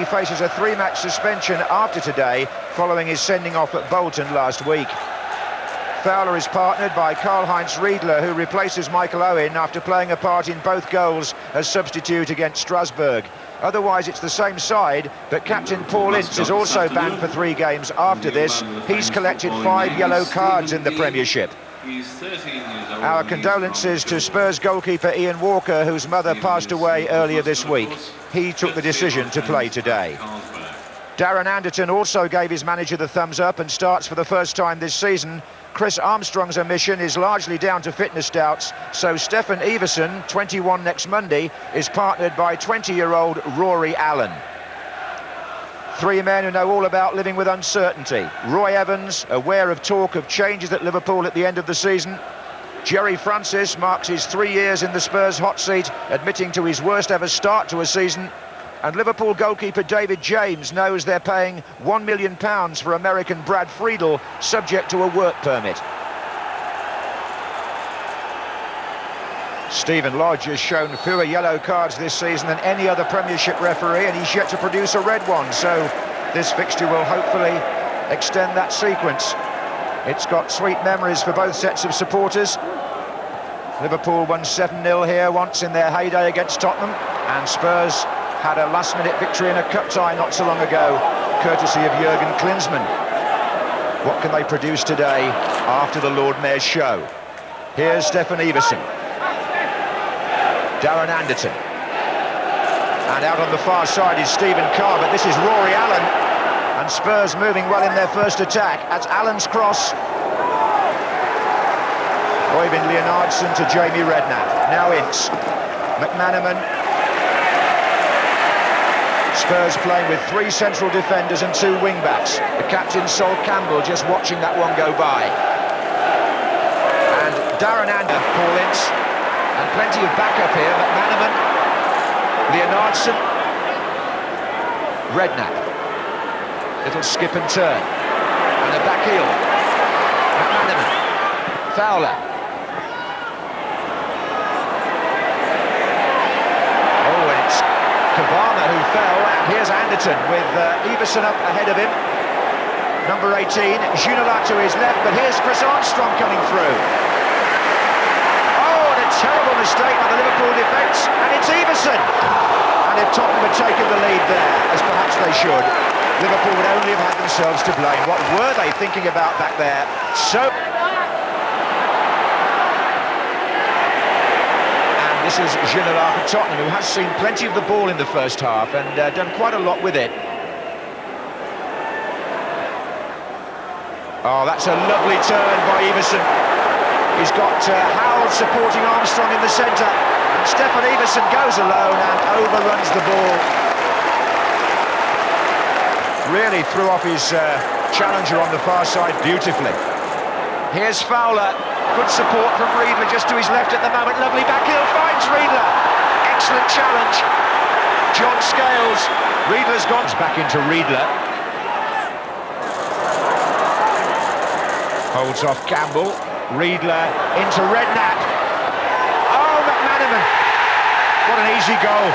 He faces a 3-match suspension after today, following his sending off at Bolton last week. Fowler is partnered by Karl-Heinz Riedler, who replaces Michael Owen after playing a part in both goals as substitute against Strasbourg. Otherwise, it's the same side, but captain Paul Ince is also banned for 3 games after this. He's collected 5 yellow cards in the Premiership. Our condolences to Spurs goalkeeper Ian Walker, whose mother passed away earlier this week. He took the decision to play today. Darren Anderton also gave his manager the thumbs up and starts for the first time this season. Chris Armstrong's omission is largely down to fitness doubts, so Stefan Everson, 21 next Monday, is partnered by 20-year-old Rory Allen. 3 men who know all about living with uncertainty. Roy Evans, aware of talk of changes at Liverpool at the end of the season. Jerry Francis marks his 3 years in the Spurs hot seat, admitting to his worst ever start to a season. And Liverpool goalkeeper David James knows they're paying £1 million for American Brad Friedel, subject to a work permit. Stephen Lodge has shown fewer yellow cards this season than any other Premiership referee, and he's yet to produce a red one, so this fixture will hopefully extend that sequence. It's got sweet memories for both sets of supporters. Liverpool won 7-0 here once in their heyday against Tottenham, and Spurs had a last-minute victory in a cup tie not so long ago, courtesy of Jurgen Klinsmann. What can they produce today after the Lord Mayor's show? Here's Stefan Everson. Darren Anderton. And out on the far side is Stephen Carr, but this is Rory Allen. And Spurs moving well in their first attack. That's Allen's cross. Øyvind Leonardson to Jamie Redknapp. Now Ince. McManaman. Spurs playing with 3 central defenders and 2 wing-backs. The captain, Sol Campbell, just watching that one go by. And Darren Anderton, Paul Ince, and plenty of backup here. McManaman, Leonardson, Redknapp. Little skip and turn. And a back heel. McManaman. Fowler. Oh, and it's Kavama who fell, and here's Anderton with Everson up ahead of him. Number 18, Ginola to his left, but here's Chris Armstrong coming through. Oh, and a terrible mistake by the Liverpool defence, and it's Everson. And if Tottenham had taken the lead there, as perhaps they should, Liverpool would only have had themselves to blame. What were they thinking about back there? So... This is Ginola for Tottenham, who has seen plenty of the ball in the first half and done quite a lot with it. Oh, that's a lovely turn by Everson. He's got Howell supporting Armstrong in the centre, and Stefan Everson goes alone and overruns the ball. Really threw off his challenger on the far side beautifully. Here's Fowler. Good support from Riedler just to his left at the moment. Lovely back heel, finds Riedler. Excellent challenge. John Scales. Riedler's gone back into Riedler. Holds off Campbell. Riedler into Redknapp. Oh, McManaman. What an easy goal.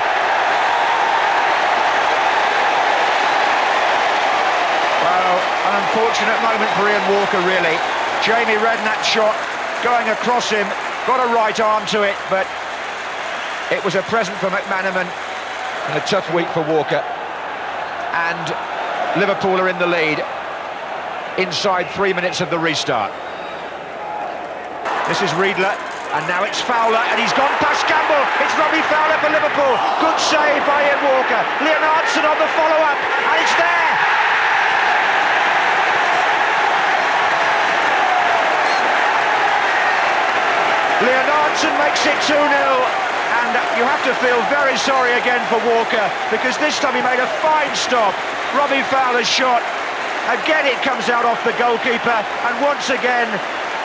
Well, an unfortunate moment for Ian Walker, really. Jamie Redknapp's shot going across him, got a right arm to it, but it was a present for McManaman and a tough week for Walker. And Liverpool are in the lead inside 3 minutes of the restart. This is Riedler, and now it's Fowler, and he's gone past Campbell. It's Robbie Fowler for Liverpool. Good save by Ian Walker. Leonardson on the follow-up, and it's there. Leonardson makes it 2-0, and you have to feel very sorry again for Walker, because this time he made a fine stop. Robbie Fowler's shot, again it comes out off the goalkeeper, and once again,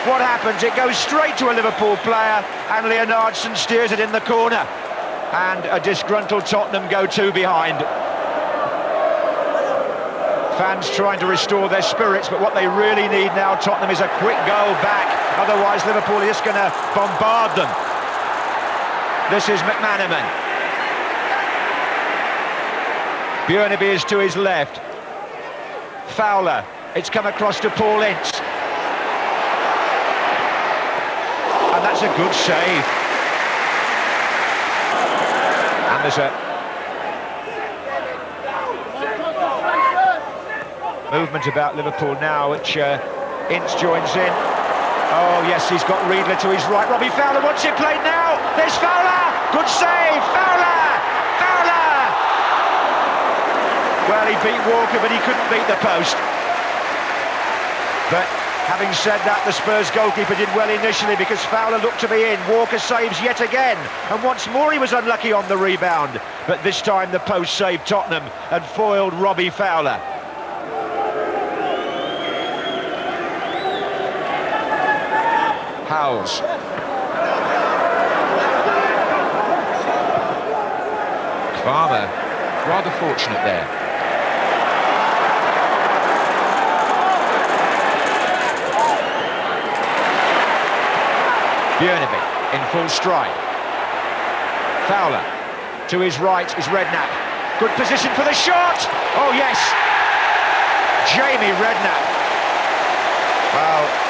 what happens? It goes straight to a Liverpool player, and Leonardson steers it in the corner. And a disgruntled Tottenham go 2 behind. Fans trying to restore their spirits, but what they really need now, Tottenham, is a quick goal back. Otherwise, Liverpool are just going to bombard them. This is McManaman. Björneby is to his left. Fowler, it's come across to Paul Ince. And that's a good save. And there's a movement about Liverpool now, which Ince joins in. Oh yes, he's got Riedler to his right. Robbie Fowler wants it played now. There's Fowler. Good save. Fowler. Fowler. Well, he beat Walker, but he couldn't beat the post. But having said that, the Spurs goalkeeper did well initially because Fowler looked to be in. Walker saves yet again, and once more he was unlucky on the rebound. But this time the post saved Tottenham and foiled Robbie Fowler. Howells. Farmer, rather fortunate there. Björneby in full stride. Fowler to his right is Redknapp. Good position for the shot. Oh yes, Jamie Redknapp. Wow.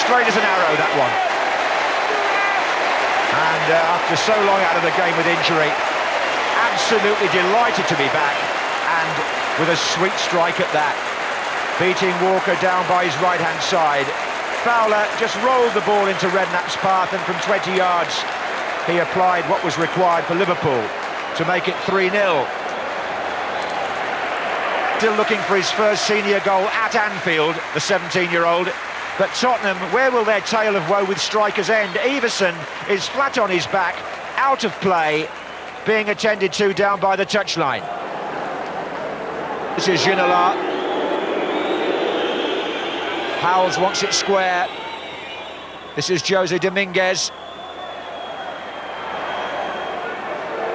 Straight as an arrow, that one. And after so long out of the game with injury, absolutely delighted to be back, and with a sweet strike at that. Beating Walker down by his right-hand side. Fowler just rolled the ball into Redknapp's path, and from 20 yards, he applied what was required for Liverpool to make it 3-0. Still looking for his first senior goal at Anfield, the 17-year-old. But Tottenham, where will their tale of woe with strikers end? Everson is flat on his back, out of play, being attended to down by the touchline. This is Ginola. Howells wants it square. This is Jose Dominguez.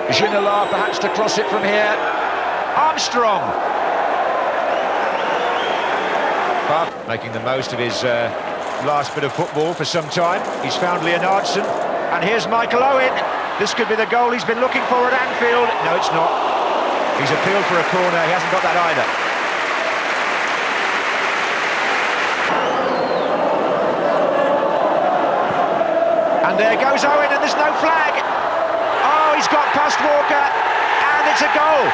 Ginola perhaps to cross it from here. Armstrong. Making the most of his last bit of football for some time. He's found Leonardson, and here's Michael Owen. This could be the goal he's been looking for at Anfield. No, it's not. He's appealed for a corner. He hasn't got that either. And there goes Owen, and there's no flag. Oh, he's got past Walker, and it's a goal.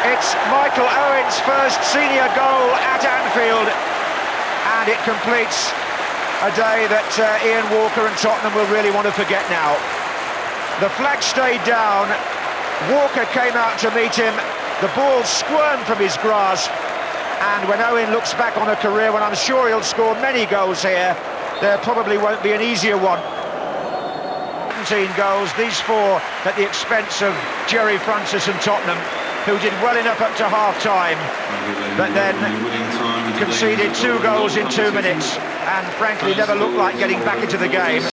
It's Michael Owen's first senior goal at Anfield, and it completes a day that Ian Walker and Tottenham will really want to forget now. The flag stayed down, Walker came out to meet him, the ball squirmed from his grasp, and when Owen looks back on a career when I'm sure he'll score many goals here, there probably won't be an easier one. 17 goals, these 4 at the expense of Jerry Francis and Tottenham, who did well enough up to half-time, but then conceded 2 goals in 2 minutes, and frankly never looked like getting back into the game.